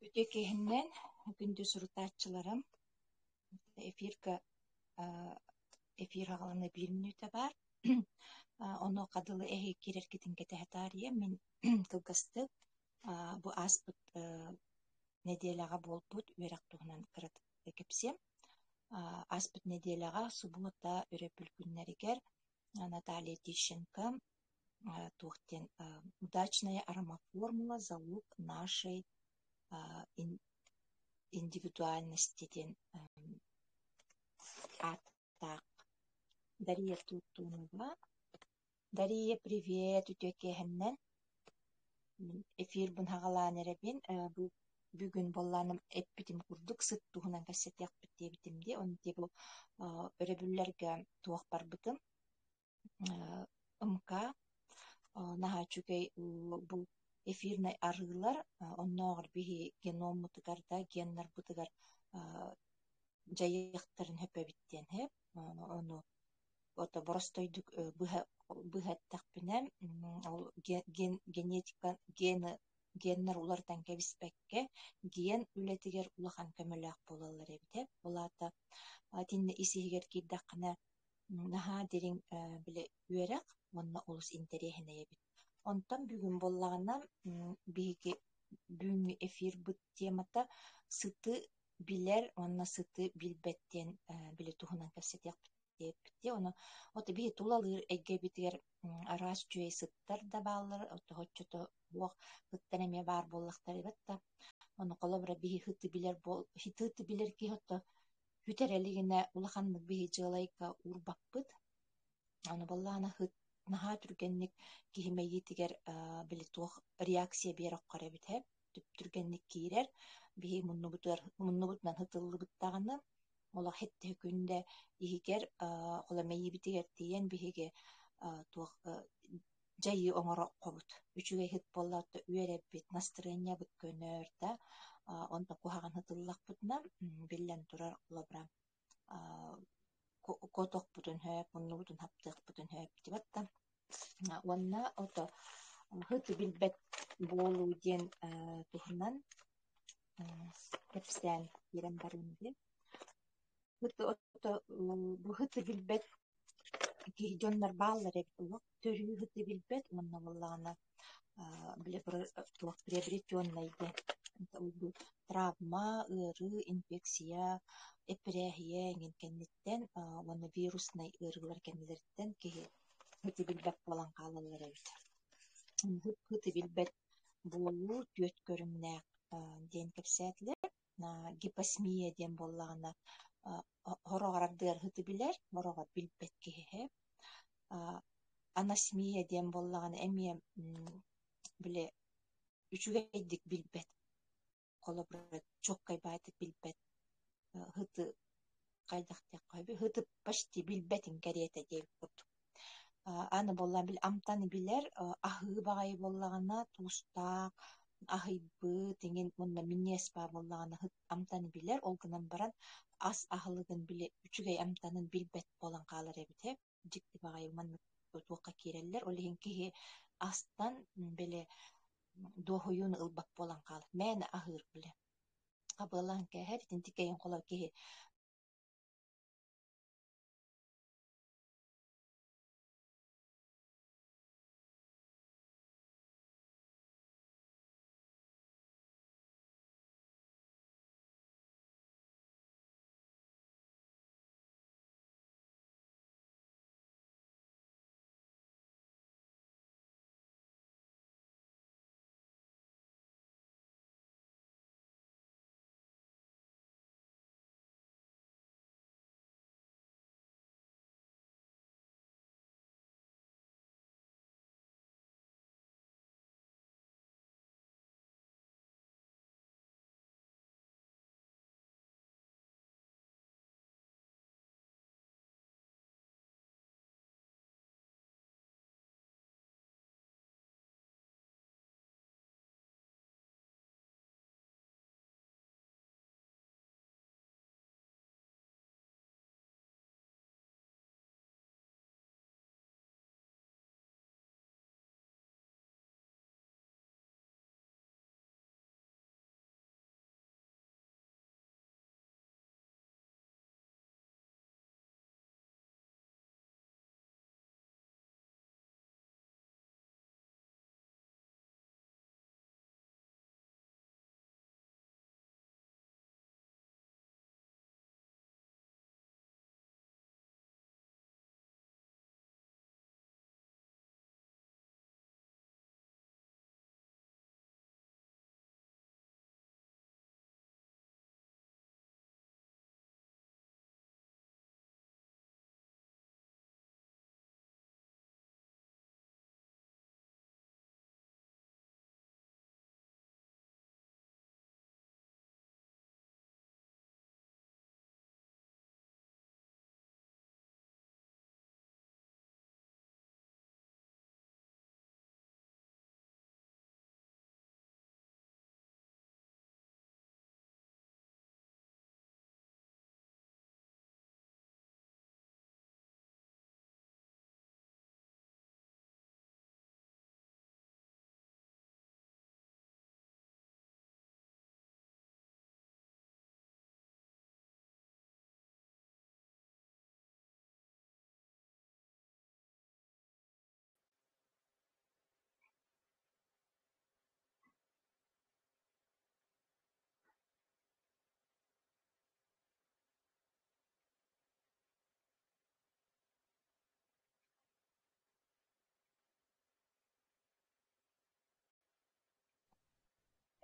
Үтекеһиннен күндү сурутааччыларым эфирка эфир хаҕалана 1 минута бар. Оно кадылы эһи кирэргитин кэтэһэтаария мин кылгастык бу ааспыт неделяга болбут үөрэх туһунан кырат кэпсем. Ааспыт неделяга суббота өрөпүл күннэригэр Наталья Тищенко туохтен удачная аромаформула залог нашей индивидуальности ден аттаак. Дарья Тутунова. Дарья, привет, үтөкеһиннен. Эфир бун хагалаан эребин бүгүн боллааным эппитим курдук сыт туһунан кассетиахпыт диэбитимди. Онти бу өрөбүллерге туох барбытым. МК наһаачугай бу эфирнай арыылар онноогор биһи геноммутугар да геннарбытыгар жайыахтарын höpөбиттен хэп ону ото боростойдук быһаттахпинам ол генетика геннер улартан кэбиспекке ген үлэтигер улахан көмөлөөх болалар эбит булаата тинне исиһигер киирдаххына наһаа дерин биле үөрэх онно улус интериэхине эбит. Онтон бүгүн боллаҕына биһиги бүгүнкү эфир быт темата сыты билер онно сыты билбэттен биле туһунан кэпсэтиахпытти ону ото биһи тулалыыр эггебитигер араас үчүгэй сыттар да бааллар ото хоччото уох хыттан эмиэ баар буоллахтар эбэтта ону колобура биһи хыты билер киһи ото хүтэрэлигине улаханнык биһи дьыалайга уурбаппыт ону боллаҕына хыт наһаа түргэнник киһимэйиитигер били туох реакция биэроххор эбит түргэнник киирэр биһи муннубутунан хытыллыбыттаҕына олох хеттэһэ күндэ иһигер холомэйибитигер тиийэн биһиги туох дьайыы оҥороххобут үчүгэй хыт боллаатта үөрэббит настроениябыт көнөөр да онто куһаҕан хытыллахпытына биллэн турар олобура котохпутун höp муннубутун хаптыахпытун höp дибатта уонна ото хыты билбэт буолуу диэн туһунан кэпсээн киирэн барыынньы бу хыты билбэт киһи дьоннор бааллар эбит улуох төрүү хыты билбэт уонна боллаҕына биле туох приобретенный бу травма ыары инфекция эпирээхие эҥин кэнниттэн уонна вирусный ыарыылар кэннилэриттэн киһи хыты билбэт буолан хаалаллар эбит. Хыты билбэт буолуу түөт көрүмнээх диэн кэпсээтлэр гипосмия диэн боллаҕына хороҕорардыгар хыты билэр хороҕор билбэт киһи анасмия диэн боллаҕына эмиэ биле үчүгэйдик билбэт колобура чоккай баатык билбэт хыты кайдахтыакка хыты почти билбэтин кэриэтэ диэбит курдук аны боллаан бил амтаны билэр аһыы баҕайы боллаҕына туустаах аһыйбыт иҥин мунна минниэс баа боллаҕына амтаны билэр ол гынан баран ас аһылыгын биле үчүгэй амтанын билбэт буолан хаалар эбит дьикти баҕайы маннык туохха киирэллэр ол иһин киһи астан биле дуоһуйуун ылбак буолан хаалар мээнэ аһыыр биле абыалаан кээһэр итинтиккэйин холо киһи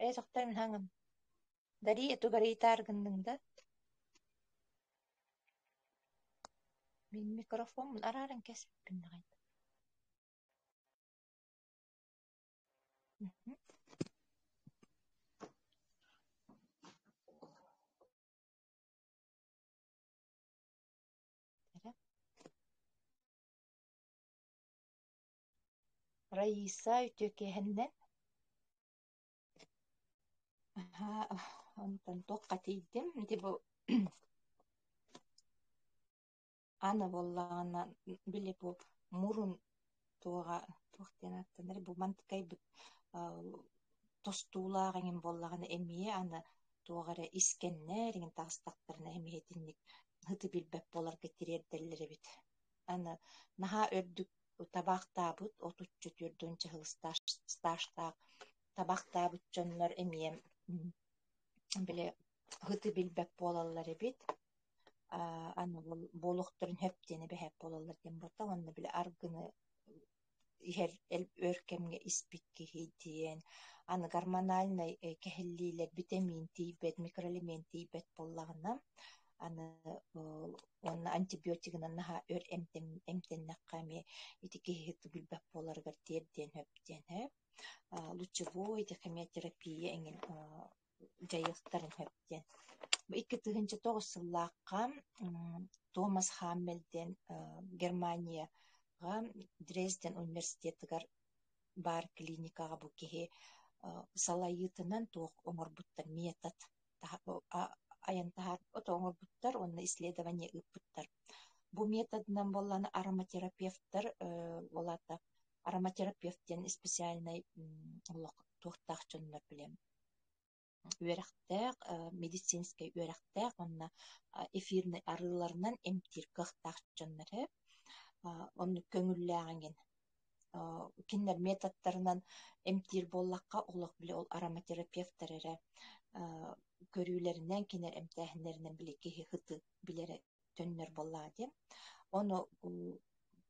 сохтар мен хаңым. Дари эту гари таргындың да. Мен микрофон арарын кесіп пиндагай. Раиса үтөкеһеннен онтон тоққа тейдим дебу аны боллагана биле бу мурун туга туохтен аттанар бу мантыкай бу тостуулаагын боллагана эмие аны тугара искеннерин тагыстактарына эмиетинник хыты билбеп болар кетирерделлери бит аны наха өрдүк табактаабыт отуччу түрдүнчө хыл сташтаак табактаабыт дьоннор эмием биле хыты билбеп болаллар эбит аны болуктурун höптени бэһэп болаллар дем бота онно биле аргыны ихер өркемге испит киһи диэн аны гормональный кэһиллиилэр витамин тийбет микроэлемент тийбет боллагына аны онна антибиотигынан наха өр эмтеннакками ити киһи хыты билбеп боларгар тиэрдиэн höптен лучевой химиотерапия эңин жайыктарын höптен бу 2009 сыллаакка Томас Хаммельден Германияга Дрезден университетигар бар клиникага бу киһи салайытынан туох оҥорбуттар метод аянтахар ото оҥорбуттар онна исследование ыппыттар бу методунан болланы ароматерапевттар болата ароматерапевттен специальный туохтаахчыннар билем үөрэхтээх медицинский үөрэхтээх онна эфирный арыыларынан эмтир кыахтаахчыннар онну көҥүллээҕиҥин кинилэр методтарынан эмтир боллакка олох биле ол ароматерапевттар эрэ көрүүлэринэн кинилэр эмтээхиннэринэн биле киһи хыты билэри төннөр боллаа дем ону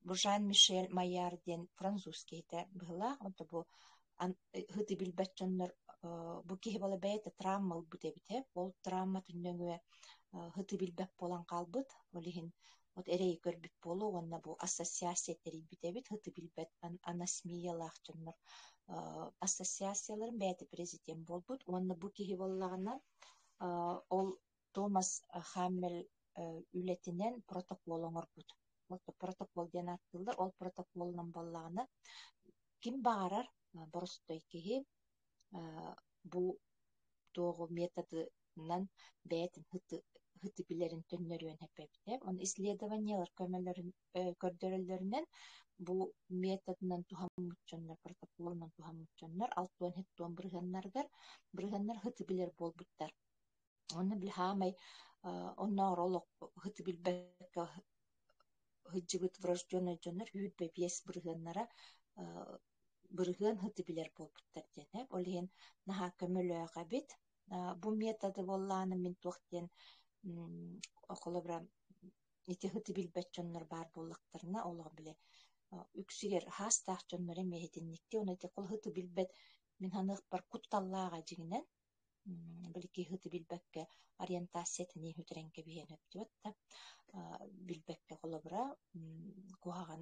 бу Жан-Мишель Майяр диэн французскийдэ быһылаах онто бу хыты билбэт дьоннор бу киһи бола бэйэтэ травма ылбыт эбит ол травма түннөҥүө хыты билбэп болан хаалбыт олиһин от эрэй көрбүт болу уонна бу ассоциация терийбит эбит хыты билбэт анасмиялаах дьоннор ассоциацияларын бэйэтэ президент болбут уонна бу киһи боллагана ол Томас Хаммель үлэтинэн протокол оҥорбут протокол диэн аттылар ол протоколунан боллагана ким баарар боростой киһи бу тоогу методунан бээтин хыты билерин төннөрүөн хэпэбитэ он исследованиялар көрдөрөллөрүнэн бу методунан тухаммутчоннор протоколунан тухаммутчоннор алтуон хыттуон бырыһыннар хыты билер болбуттар онно бил хаамай онноор олох хыты билбэкке хыджыбыт врожденный дьоннор хүүтбэ биэс бырыһыннара бырыһыан хыты билер болбуттар диэн олиһин наха көмөлөөгө бит бу методу боллааны мин туохтен околобра ити хыты билбэт дьоннор баар боллактарына олох биле үксүгер хаастаах дьоннор эмиэхитинникти уну ити кол хыты билбэт мин ханыахпар кутталлаага дьигинэн билики хыты билбэкке ориентация тени хүтэрэнке биһэн өттүбэтта билбэкке колобура куһаган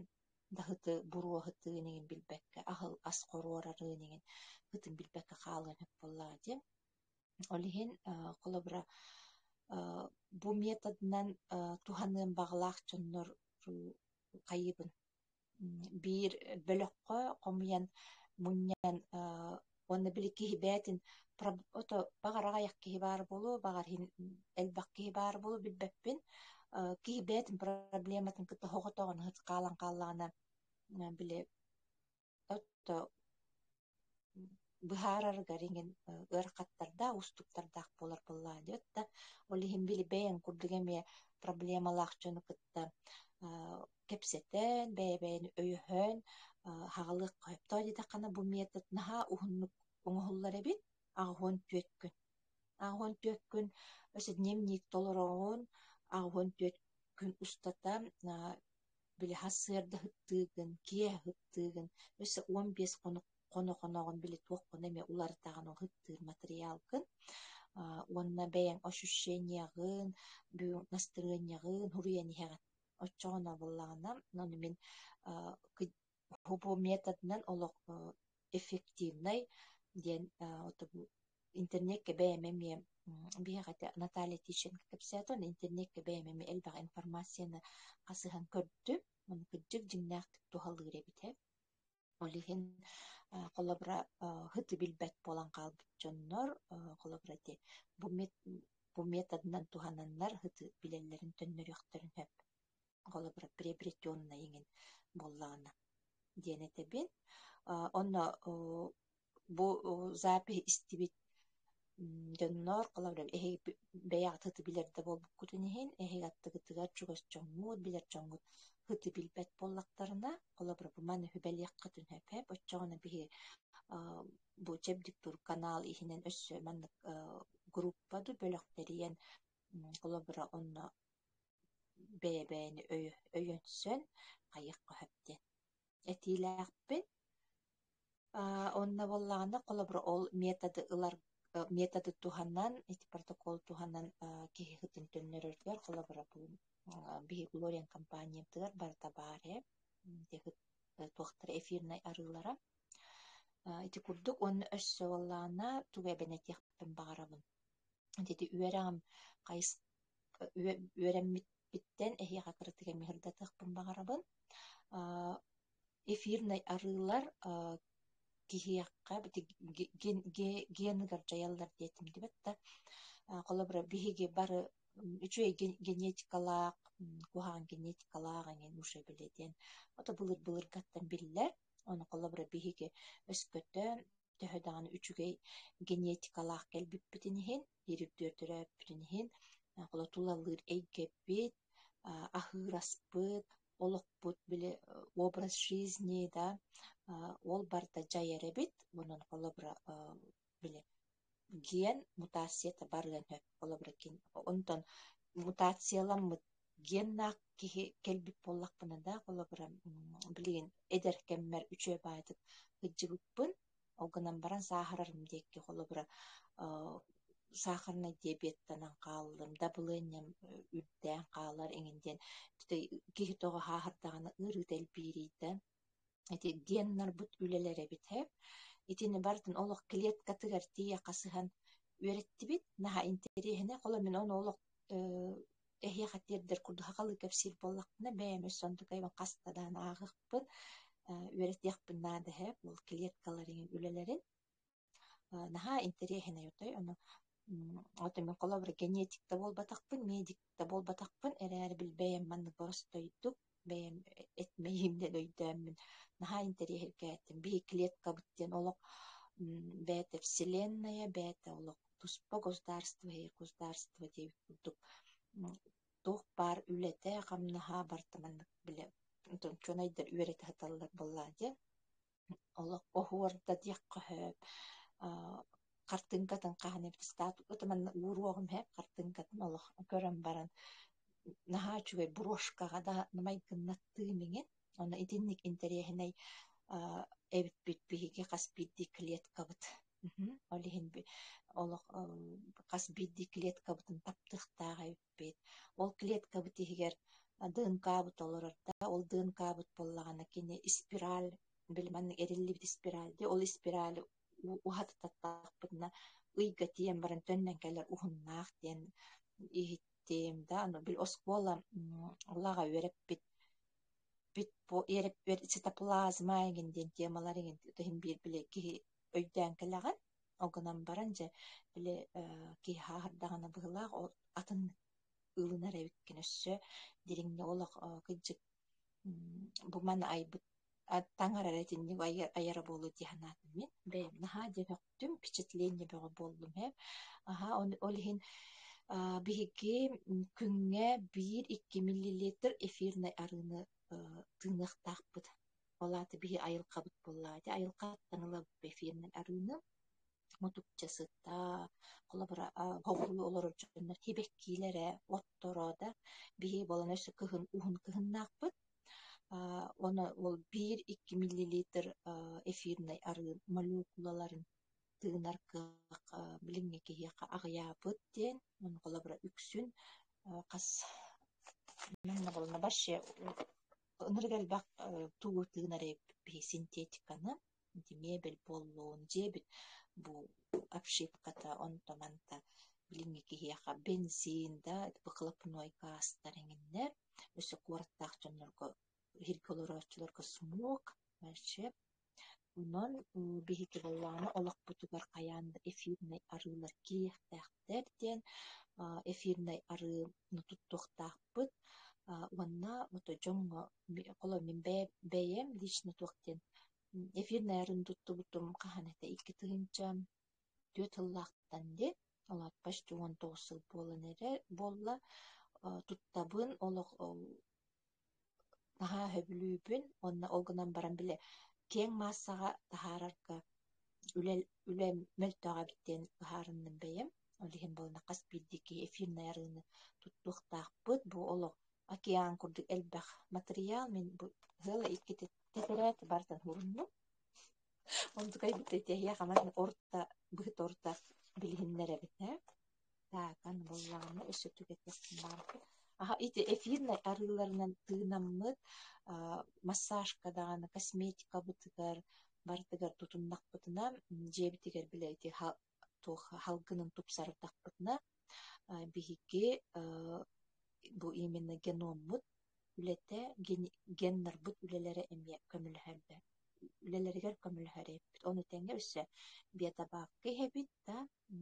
да хыты буруо хытыынигин билбэкке ахыл ас хоруорарыынигин хытын билбэкке хаалган хөп боллаа дем олиһин колобура бу методунан туханыын баглаах дьоннор кайыбын биир бөлөккө комуян муннян онна били киһи бээтин ото багарага аяк киһи баар болу багарһин элбак киһи баар болу билбэппин киһи бээтин проблематын кытта хоҕотоҕун хыт хаалан хааллаана биле ото быһаарарыгар иҥин ыараххаттардаах устуктардаах болар буллаа диэтта олиһин били бэйэҥ курдук эмиэ проблемалаах дьону кытта кэпсэтэн бэйэбэйэни өйөһөн хаҕалыах көһөптөө дитаххана бу метод наһаа уһуннук оҥоһуллар эбит аҕуһуон түөккүн өсө дневник толороҕун аҕуһуон түөккүн устата били хассыарда хыттыыгын киэ хыттыыгын өсө 15 хонук коно-коногон билет туохпун эме улартаган хыттыыр материал кын уонна бэйэң ощущениягын настроениягын хуруяниһэҕин оччоҕуна буллаҕына ону мин хубу методунан олох эффективный диэн интернетке бэйэмэмиэ биэҕэтэ Наталья Тищенко кэпсээтон интернетке бэйэмэми элбэх информацияны асыһан көрдү ону кырдьык дьиҥнээхтик туһалыыр эбитэ олиһин холобура хыты билбэт буолан хаалбыт дьоннор холобура ти бу методунан тухананнар хыты билэллэрин төннөрүөхтөрүн хөп холобура приобретенный иҥин буоллаҕына диэн этебин онно бу запись истибит дьоннор холобура бэйэҕит хыты билэрдэ буолбуккутун иһин эһиги аттыгытыгар чугас дьоҥҥуут билэр дьоҥҥуут хыты билбэт буоллахтарына холобура бу маны хүбэлиэххэ түнһэп оччоҕуна биһиги бу чэбдик тур канал иһинэн өссө маннык группа ду бөлөхтэриэн холобура онно бэйэбэйэни өйөнсөн хайыахха хөптен этиилээхпин онно боллаҕына холобура ол методы туханан ити протокол туханан киһи хытын төннөрөрүгэр холобура бу биһи Глориан компаниятыгар барыта баар туохтара эфирнай арыылара ити курдук онно өссө боллаҕына тугу эбэнэтиэхпин баҕарабын дити үөрэҕим кайыс үөрэммитпиттен эһиэхэ кырытыга миһырдатыахпын баҕарабын эфирнай арыылар киһиэххэ геныгар дьайаллар диэтим дибэтта холобура биһиги бары үчүгэй генетикалаах куһаҕан генетикалаах эҥин уша билетиэн ото былыргаттан биллэр ону холобура биһиги өскөтө төһө даҕаны үчүгэй генетикалаах кэлбиппитин иһин ирирдүөрдүрээппитин иһин холо тулалыыр эйгэппит аһыыраспыт олохпут биле образ жизни да ол барда дьайар эбит онон холобура биле ген мутацията барыан хөп холобура онтон мутацияламмыт геннаах киһи келбип буоллахпына да холобура билигин эдэр кэммэр үчүө баатык хыджыбыппын олгунан баран саахарарым диэкки холобура сахарный диабеттанан хааллым дабылыанньам үрдээн хаалар эҥиндиэн киһи тоҕо хаахардаҕына ырыыт элбиирийдэ эти геннарбыт үлэлэр эбитэ итини бартын олох клеткатыгар тиийэ хасыһан үөрэттибит наһа интериэһинэ холо мин ону олох эһиэхэ тиэрдэр курдухаҕалыы кэпсиир буоллахпына бэйэм сонтук айбан хастадаан ааҕыхпын үөретиэхпин наадаһэ ол клеткаларыгин үлэлэрин наһа интериэһинэ ютой ону ото мен холобура генетикта буолбатахпын медикта буолбатахпын эрээри бил бэйэм маннык боростойдук бэйэм этмэйимден өйдөэммин наһа интериэһиргээттим биһи клеткабыт диэн олох бээтэ вселенная бээтэ олох туспа государство диэбит курдук туох баар үлэтэ хамнаһа барта маннык биле чуонайдар үөрэти хаталлар боллаа диэн олох оһуорда диэххэ хөп картынкатын хаһан статус отоман уруогум хэп картынкатын олох көрөн баран наһаа чугай брошкаға да намай гыннаттыы миңин оны итинник интериэһинэй эбиппит биһиги хас бидди клеткабыт олиһин олох хас бидди клеткабытын таптыхтааҕа эбиппит ол клеткабыт иһигэр дыынкаабыт олорор да ол дыынкаабыт боллаҕына кини спираль билиманнык эриллибит спиральди ол спираль ухатататтаахпытына ыйга тиэн баран төннөн кэлэр ухуннаах диэн иһиттиим да ано бил оскуола улаага үөреппит цитоплазма эген диэн темалар эген тохин биир биле киһи өйдөөн кэлэҕин огунан баран же биле киһи хааһырдаҕына быһылаах атын ылынар эбиккен өссө дириҥҥи олох кыдьык бу мана айбыт таҥарар этинник айара буолу диэханаатын мин бэйэм наһаа дьэбэхтүм впечатление бөҕө буоллум хэп ол иһин биһиги күҥҥэ 1-2 миллилитр эфирнай арыыны тыыныахтаахпыт олааты биһи айылхабыт буллаати айылхааттан ылабыт эфирнай арыыны мутукчасыта холобура хоҕуруу олорор дьоннор хибеккиилэрэ отторо да биһи болон өссө кыһын ухун кыһыннаахпыт Оны ол 1-2 миллилитр эфирный ары молекулаларын тыынаркы билиңе киһиэхэ аҕыяабыт диэн, оны колобура үксүн хас манна болна баще ыныргалбак туу тыынары бии синтетиканы мебель боллуун жебит бу обшивката онтоманта билиңе киһиэхэ бензин да выхлопной газтар эҥиннер өссө куораттаахчаннарга хирголороочуларга смог баще унан биһиги боллаана олохпутугар каяанда эфирный арыылар кириэхтээхтер диэн эфирный арыыны туттуохтаахпыт уонна ото дьоҥҥо коло мин бэйэм лично туохтен эфирный арын туттубутум каһаната икки тыһынча түөт ыллаахтан ди олаатпаш 19 сыл болла туттабын олох наһаа хөбүлүүбүн онна олгунан баран биле кең массаға тахаарарга үлем мөлтөҕө биттен ыһаарыннан бэйэм олиһин болна хас биирдики эфирный арыыны туттуохтаахпыт бу олох океан курдук элбэх материал мен бу ыала икки тетерээт бартан хурунну онтукай биттетиэхиэ хаман орта быһыт орта билиһиннэрэбит таакан боллааны өссө түгэттэхтин баарбыт ити эфирный арыыларынан тыынаммыт массажка даҕаны косметика бытыгар бартыгар тутуннахпытына дьиэбитигэр билэ ити халгынын тупсардахпытына биһиги бу именно геноммут үлэтэ геннербут үлэлэри эмиэ үлэлэригэр көмүлэһэрэппит ону тэҥҥэ өссө биодобавка иһэбит да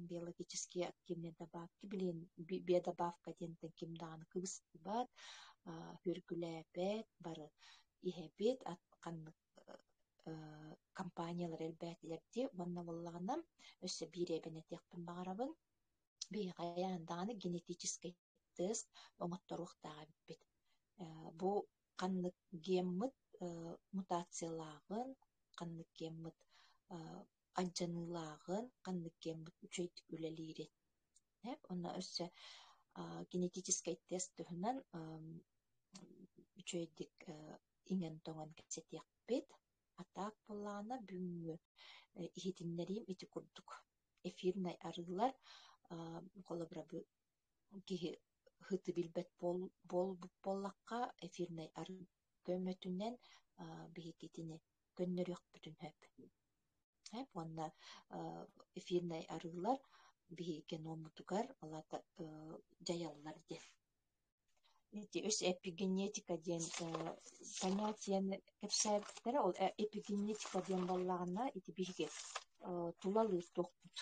биологически активный добавки билин биодобавка диэнтэн ким даҕаны кыбыстыбат хүргүлээбэт бары иһэбит каннык компаниялар элбээтилэрди уонна боллаҕына өссө биирэбэнэтиэхпин баҕарабын биһиҕаяан даҕаны генетический тест оҥотторуохтаабиппит бу каннык геммыт мутациялаагын каннык геммыт адьдьанылаагын каннык геммыт үчөйдүк үлэлиирет онна өссө генетический тест туһунан үчөйдүк иҥэн тоҥон кэпсэтиэхпит атаак боллаана бүҥҥү иһитиннэрийим ити курдук эфирный арыылар колобура киһи хыты билбэт боллакка эфирный арыыл көмөтүнэн биһикитини көннөрүөхпүтүн хөп уонна эфирный арыылар биһи геномутугар алаата дьайаллар ди ити өс эпигенетика диэн понятияны кэпсээбиттэрэ ол эпигенетика диэн боллаҕына ити биһиги тулалыы туохпут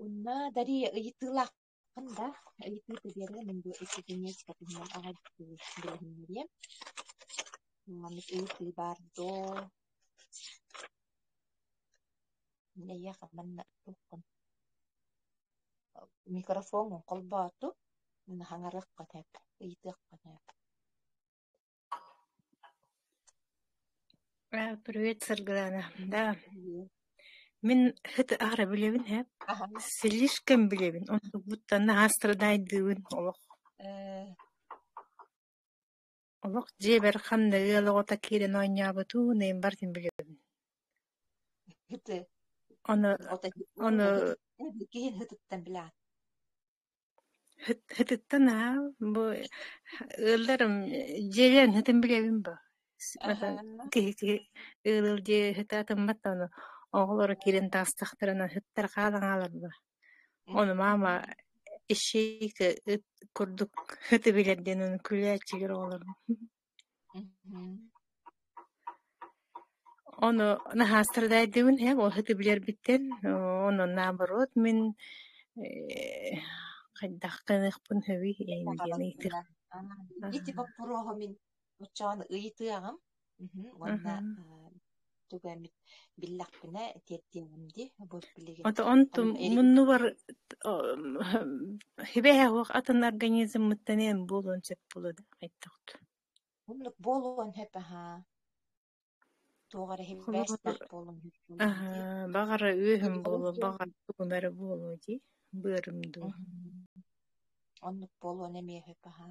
унна дария ыйытыылаахпын да ыйытыыты биэрэ мен бу эпигенетика туһунан билэһиннэрия мамит ыйытыы баар доо нэйэха манна тухкун микрофонун колбооту хаҥарыаххын хэп ыйытыаххын хэп. Привет, Саргадана. Да, мен хэт ара билебин хэп. Слишком билебин. Он будто на страдайдыын олох. Олох жебер ханны олота кирен ойнябыту нейм бартин билебин. Хыты. Оны Киһин хытыттан билээн. Хытыттан бу ылларым желен хытын билебин бу. Ки ылыл же хытатын баттаны оголор кирен тастахтарына хыттар каалаңалар бу. Оны мама ишик курдук хыты билерден күләчигер олар. Оны нахастырдайдыбын хэм ол хыты билер биттен оны наоборот мен кайдахкыныхпын хөби эйнген Ити попурого мен учааны ыйытыагам уонна тугамит биллахпына тиэттиэмди бос билеген ото онту мунну бар хибеха вак атын организм мыттанен болон сеп болду айттакт муннук болуон хепаха тугара хибестах болун багара үөһүм болу багар тугунары болу ди бырымду оннук болуон эмие хепаха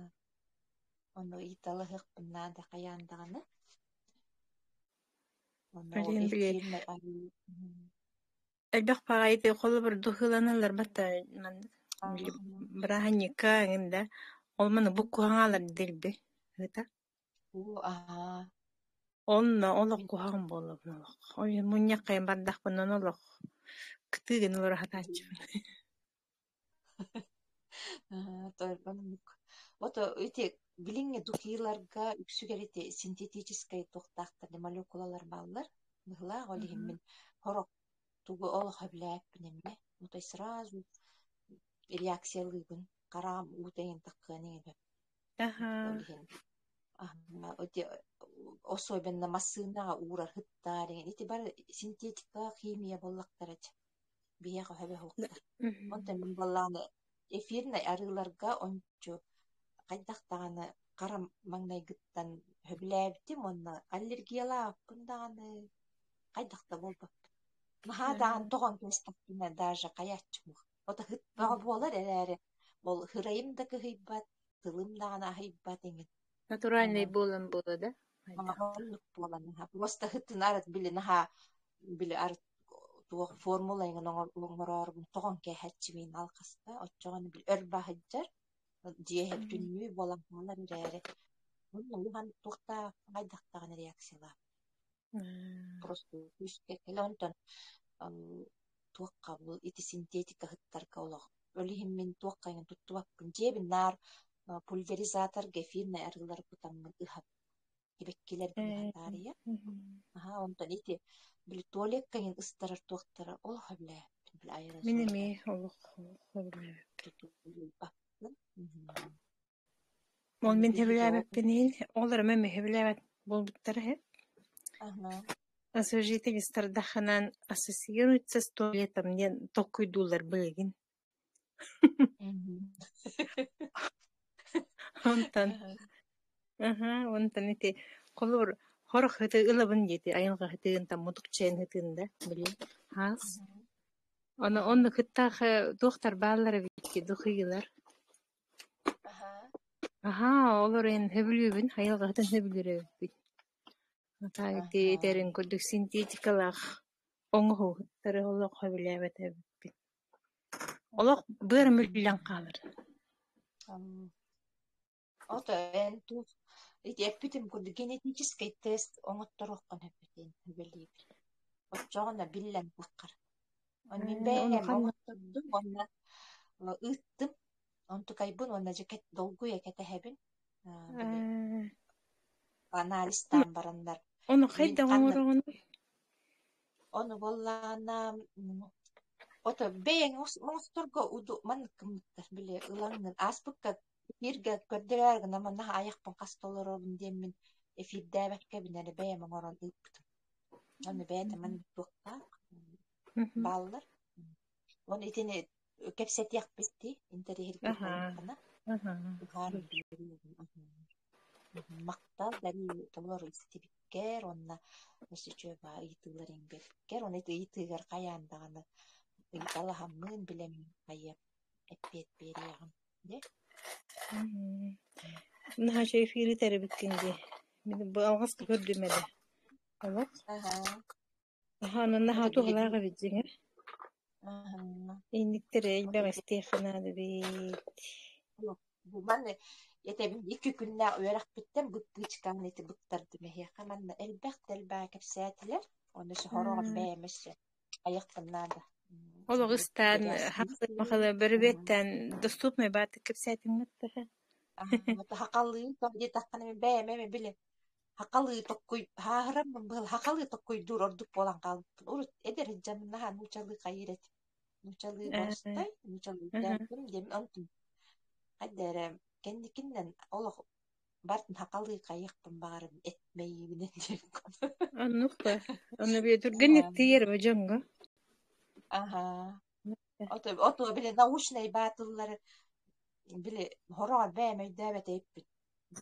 Onu италыһык быннаада каяндаганы. Onu ол Билен биле. эфирный ары. Элбэх пагайды колу бер духыланалар бата ман Ага. браханника гында. Ол маны бу куаңалар дилби. Гыта. Ага. Онно олох куаң болуп олох. Ой муньяккайын бардах бунан олох. Кытыгын олар хатач. Торбанук. Вот эти билинге духиларга үксүгер эти синтетический тохтактар молекулалар баллар. Быгла олихим мен хорок тугу ол хаблап бинемне. Вот сразу реакциялыгын карам утайын такканы эбе. Аха. Олихим. Эти особенно массына урар хыттарын. Эти бар синтетика химия боллактарат. Бияга хабе хоктар. Онта мен балланы эфирный арыларга ончу кайдактаганы карам маңнайгыттан хөбләбитим онна аллергиялаап бундаганы кайдакта болбап. Нахадаан тогон кестакпина даже каяччымык. Ота хытпага болар эрәре. Бол хырайым да кыйбат, тылым дагана хыйбат эңин. Натуральный болан бола да? Онлук болан. Просто хыттын арат биле наха биле арат туох формула эңин оңорор тогон кэхэтчимин алкаста оччогон бил өрба хаджар диэхеп түннүү болан болар эрээре. Улухан туохта айдактаган реакциялар. Просто үскэ келонтон туокка бул ити синтетика хыттарга олох. Өлихим мен туокка эңин туттубаппын. Жебин нар пульверизатор гефирный арылар бутаммын ыхап. Кебеккелер бихатария. Ага, онтон ити били туалет кайын ыстарар туактара ол хабле бил аэрозол. Минеми олох хабле. Ол мен хевләбәп бинин, олар мен хевләбәп булбыттар хеп. Ага. Освежитель стардаханан ассоциируется с туалетом, мне $1 bilgin. Онтан. Ага, онтан ити колор хорох хыты ылабын дети, айынга хытын там мутукчен хытында, биле. Хас. Оны хыттах доктор баллары битти духыйлар. Ага, олар эн хевлүбүн, айылга хытын хевлүрөбүт. Атайти терин көдүк синтетикалах оңго хыттары олох хевлэбэтэбит. Олох быр мүллән калыр. Ото эн ту ити эппитим курду генетический тест оңоттороккон эппитин билип. Отчогона биллен баккар. Он мен бэм оңоттордум, онна ыттым. Онту кайбын онна жекет долгуя кетехебин. Анализтан барандар. Оны кайда оңорогон? Оны боллана ото бэйэн оңосторго уду ман кымыттар биле ылаңнын аспыкка бирге көрдөрөр гына мана аяқпын кастолоробун демин эфирдәбәккә бинәле бәйәм оңорон ыппытым. Оны бәйәтә ман туқта баллар. Оны итене кепсет як битти интерьерге кана. Мактал дәри толор истибиккер онна өсүчөба ыйтыларын беккер оны ыйтыгар каяндаганы ыйталахаммын билем кайып эппет бериягым де. Наха эфири теребиткенди. Мен бу алгас көрдүм эле. Алак. Аха, наха тугаларга бидиңер. Индиктере бер Стефана бит. Бу мане етебин 2 күннә уярак биттем быттычкан эти быттарды мехе каманна элбәк кепсәтилер. Оны шорогын бәймеше аяктаннада. Ологыстан хакы махала бербеттен доступный бат кепсәтиң мытты. Хакаллы тоди такканы бәйме биле. Хакаллы tokkуй хаарам бул хакаллы tokkуй дур ордук болан калып. Ур эдер жанна нучалы кайрет. Нучалы борстай, нучалы дәм дем антым. Аддәре кендикиннен олох бартын хакаллы кайыкпын багарым этмейигинен деп. Аннукка. Аны бе тургенек тиер бажанга. Ага. Ото биле научный батыллары биле хорор бәйме дәбәт эппит.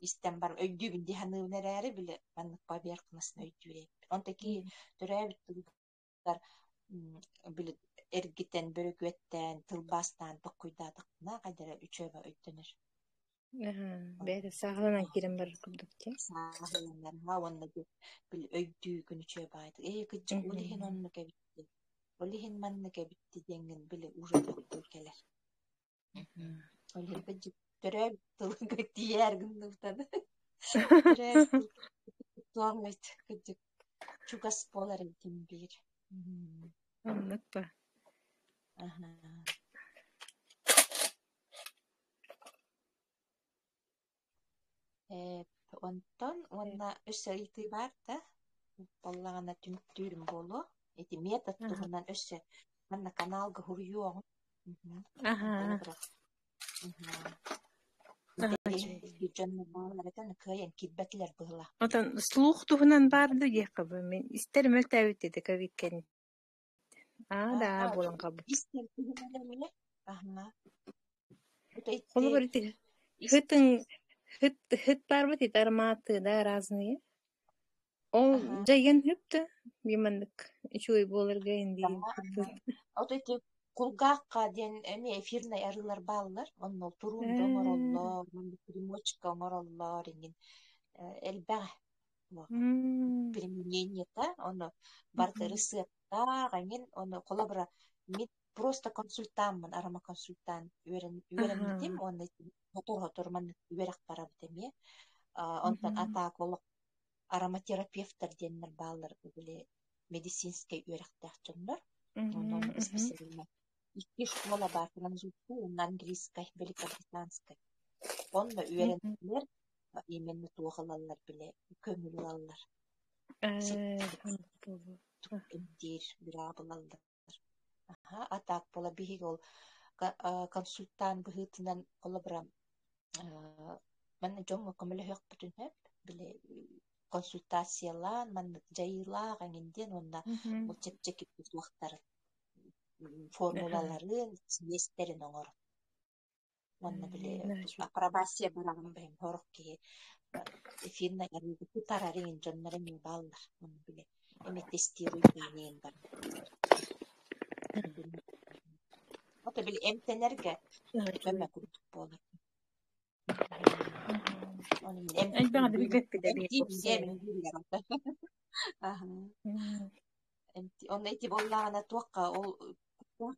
Истен бар өйдүбүн диханыбынерәре биле маннык бабер кынасына өйдүреп. Онтаки төрәбиттер биле эргитен бөрөкөттен тылбастан токуйдадыкна кайдара үчөбө өйдөнөр. Бәді сағылынан керен бар күрдікте. Сағыландар онна бил өйдүү күнүчө байды. Кыджык олиһин онну кебитти. Олиһин манны кебитти денген биле уже доктор келер. Олиһин кыджык төрөп тылга тиер гыннуктан. Төрөп туаңайт кыджык чугас болар этим бир. Аннык ба. Аха. Онтон онна өссө ыйты бар да. Боллагана түмүктүүрүм болу. Эти метод туһунан өссө манна каналга хурюоң. Аха. Биржанна бааларытан кыйын киббетлер была. Отан слух туһунан барды диэккабы. Мен истерим өлтәбит dedi кавиккен. Да, болан кабы. Истер туһунан Ага. Холу бар ити. Хыт барбы ити ароматы, да, разные. Ол жайген хыпты. Бимандык. Чуй болырга инди. Вот эти кулгакка ден эфирный арылар баллар, оннол турун доңороллор, примочка оңороллор, ингин элбэ применение-то, оно барты рецепта, ангин, оно колабора, мит просто консультантмын, аромаконсультант, үйренмитим, оны хотор ман үйрек барабы деме, онтан атак олық ароматерапевтер деннер баллар, биле медицинский үйректахчындар, он специально. Икки школа бар, французский, английский, великобританский. Он да үйренелер, именно туғылалар биле, көңілалар. Эмдир, бирабылалар. Атак бола бихиг ол консультант бихитинен колабра манна жоңго көмөлө хөк бүтүн хөп биле консультациялар манна жайыла гангенден онда ол чек уактар формулаларын сиестерин оңор. Манна биле апробация барагын бем хорокки эфирна ярыгы тутарарын жоннарын баллар. Манна биле эме тестируют бейнен бар. Ото биле эмтенерге көмө курдук болор. Элбагы билек биде онна эти боллагана туакка ол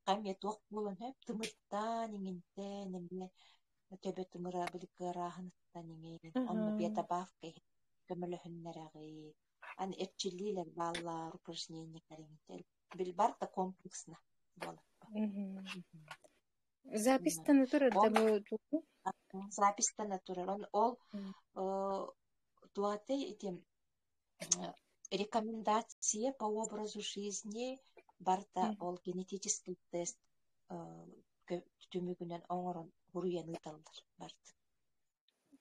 каме туак болон хөп тымырттан иңинтен эмне төбө тымыра биликкырахыныттан иңин онна биотабавка көмөлөһүннерагы аны эрчилилер баллар упражнениялар иңинтен бил барта комплексно болот. Запистан турар да бу. Запистан турар. Ол туате этим рекомендация по образу жизни барта ол генетический тест түмүгүнөн оңорон буруян ыталдар барты.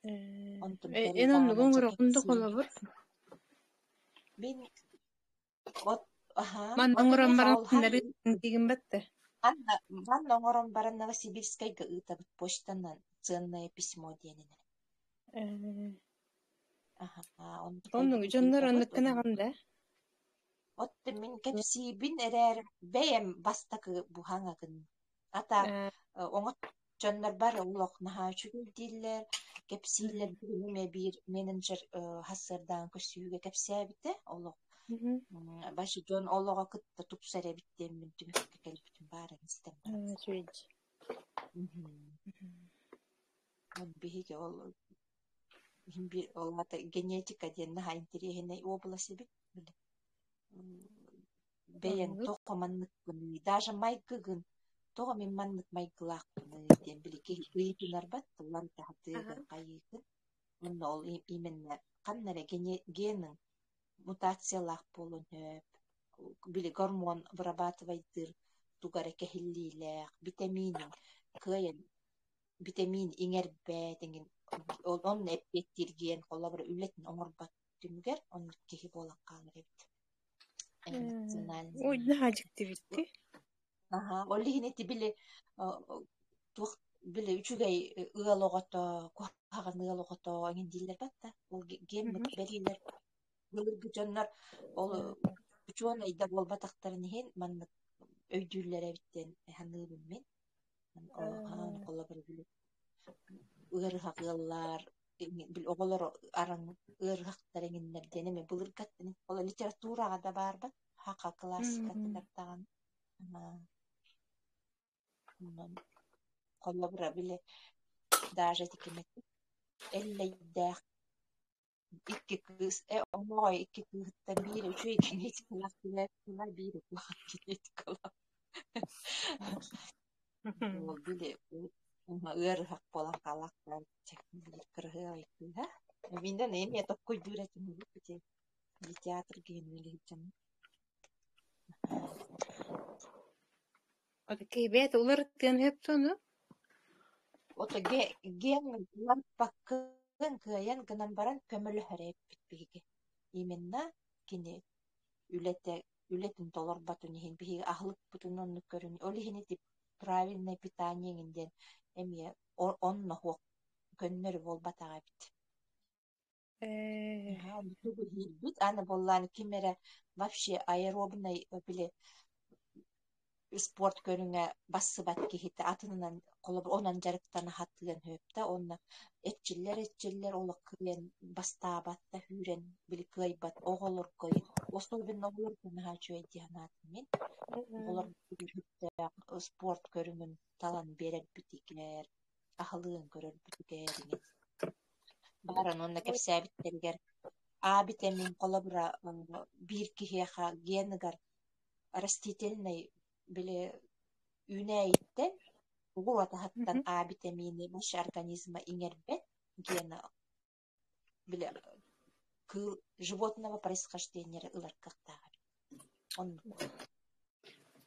Энон оңоро кунда колобур. Мен Ман оңорон барандары дигин батта. Ман оңорон барын Новосибирскайга ытабыт почтанан ценное письмо денене. Onun jonlar anlık kanaganda. Ottu min kepsibin erer beyem bastakı bu hangakın. Ata oңot jonlar bar улох наха чүгүл диллер, кепсилер билме bir менеджер hasırdan көсүүгө кепсәбите олох. Башы жон олого кытта тупсаре биттем мен түмүккө келиптим барын истем. Süreç. Биһиге ол bir olmata genetika diye naha interihine области бит. Бейен тоқоманнык күн, даже майкыгын, тоға мен маннык майкылақ күн, ден білі кейпінар бат, ұлан тағытыға қайықын. Мұнда ол именно қаннары генің мутациялақ болын өп, білі гормон вырабатывайдыр, туғары кәхіллейләқ, витаминин, күйен, витамин иңербә, деген, onun epettirgen kolabora ületin oңорбат түмгер onun кеһи болак калыр эбит. Ой, нахажыкты битти. Оллихинети биле тух биле үчүгэй ыалогото, кухаган ыалогото аңин диллер батта. Ол ген берилер. Гөлүргү жоннор ол үчүөн айда болбатактарын хен манны өйдүллер эбиттен ханыбын мен. Колабора биле ыргагылар бил оголор аран ыргактарыңнерден эме булыргаттын ола литературага да барбыт хака классика тилертаган коллабора биле даже тикемет эллейдэх икки кыз омой икки кызыттан бири үчүй генетикалар тилер бири генетикалар ол биле ыргак болан калактар кыргыйга минден эме токкой дүүрэтим бите театр генелигим Ota keybet ular tien hep sonu. ото ген лампаккын кыян гынан баран көмөлө хәрәп битбиге именно кини үлетин толор батунихин биги ахлык бутунун көрүн олихини тип правильное питание инден эми онно хок көннөр болбатага бит бит аны боллан кимере вообще аэробный биле спорт көрүңө бассыбат кихите атынан коло онан жарыктан хаттыган хөптө онна этчиллер олок кыен бастаабатта хүрен били кыйбат оголор кый особенно оголор кына чуйдианат мен оголор спорт көрүңүн талан берер битигер ахылыгын көрөр битигер барын онна кепсәбиттеригер абитемин колобра бир кихиха генигар растительный биле үнәйттен угуата хаттан абитамины баш организма иңербет гена биле животного происхождения ылар кактага он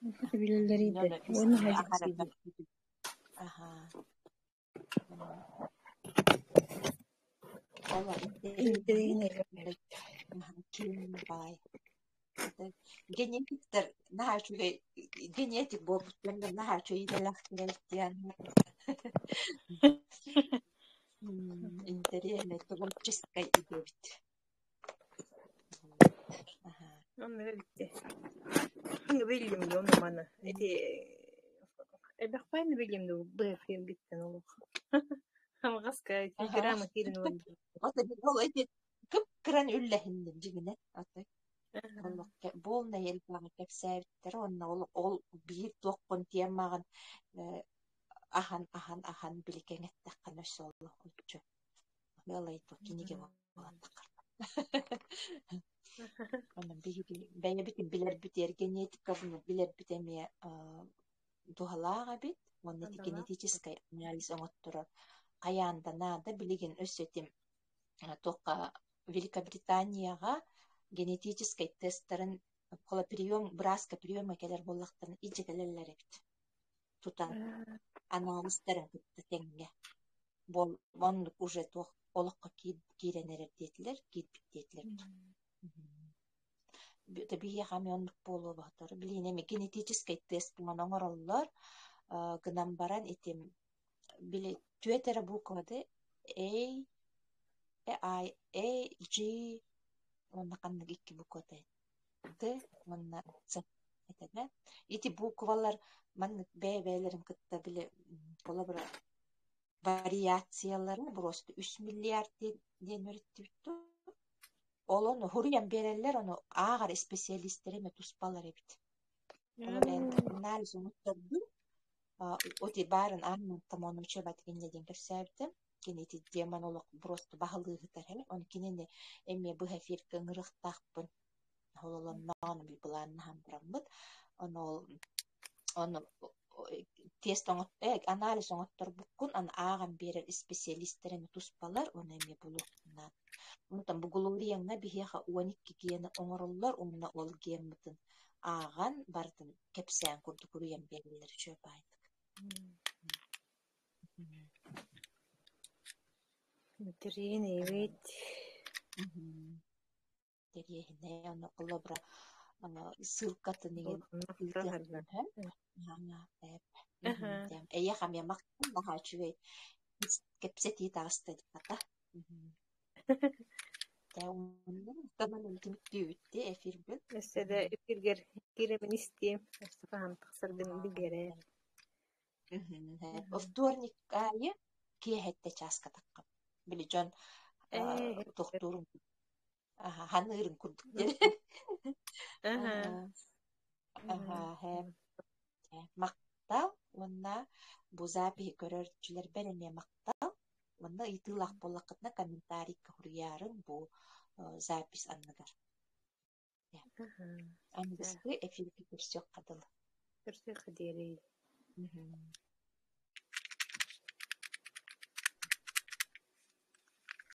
Билдериде. Оны хәзер. Ага. Ола бай. Генетиктер нахачуге генетик болуптанда нахачу иделахтелтиан. Интересно, творческая идея. Ага. Он велите. Ханга билим ду оны мана. Эти бахпайны билим ду бэфир биттен олук. Хамгаска телеграмма кирин ол. Ата бил эти көп кран үлләһинден дигене ата. Болна елбагы кепсәбиттер онна ол бир токкон темаган ахан биликеңеттаккан өсөллу учу. Ялай то киниге болаттакар. Онан бәйе бит билер битер генетика буну билер битеме тухалага бит. Онна генетический анализ оңоттурар. Каянда нада билеген өсөтим тока Великобританияга генетический тестерин кола прием браска приема келер боллактарын ижекелерлер бит. Тута анализтерин кытты теңге. Бол мондук уже тох олокко киренерер детилер, кирпит детилер. Бие хамиондук болу бактар. Билин эми генетический тест менен оңороллор гынан баран этим биле түетера буквады A G онна канны икки буквада Д онна З этеме. Ити буквалар мен бебелерин кытта биле бола бир вариациялары просто 3 миллиард ден өрттү. Олону хуруян берелер, ону агар специалисттер эме туспалар эбит. Анализ умуттарду. Оти барын анын тамон учебат кенеден көрсөбүтүм. Кенети демонолог просто бахылыгытар эме. Он кенене эме бу эфир кыңырыктакпын. Ололон наны би булан хамбрамбыт. Оны тест анализ оңоттор буккун аны аган берер специалисттер эме туспалар, оны эме булуна. Унтан бугулурияңна бихеха 12 гені оңороллар, онна ол генмытын аган бардын кепсән курду куруян берилер чөп айтык. Терин эбит. Терин оны колобра ссылкаты деген хам я мактан нахачуй кепсети тагысты дата. Таманын тимтүүтте эфирбү. Эсседе эфиргер киремин истейм. Фаан тахсырдын бигере. Вторник айы киэһэтэ чааска таккам. Били дьон Э. тухтуурун ханырын курдук диэн. Ага. Хэп мактал уонна бу запиһи көрөрчүлэр бэрэмэ мактал уонна итыылаах боллаккытына комментарий хуруярын бу запись анныгар. Ага. Ангыскы эфирге көрсөк кадыл. Көрсөк дери.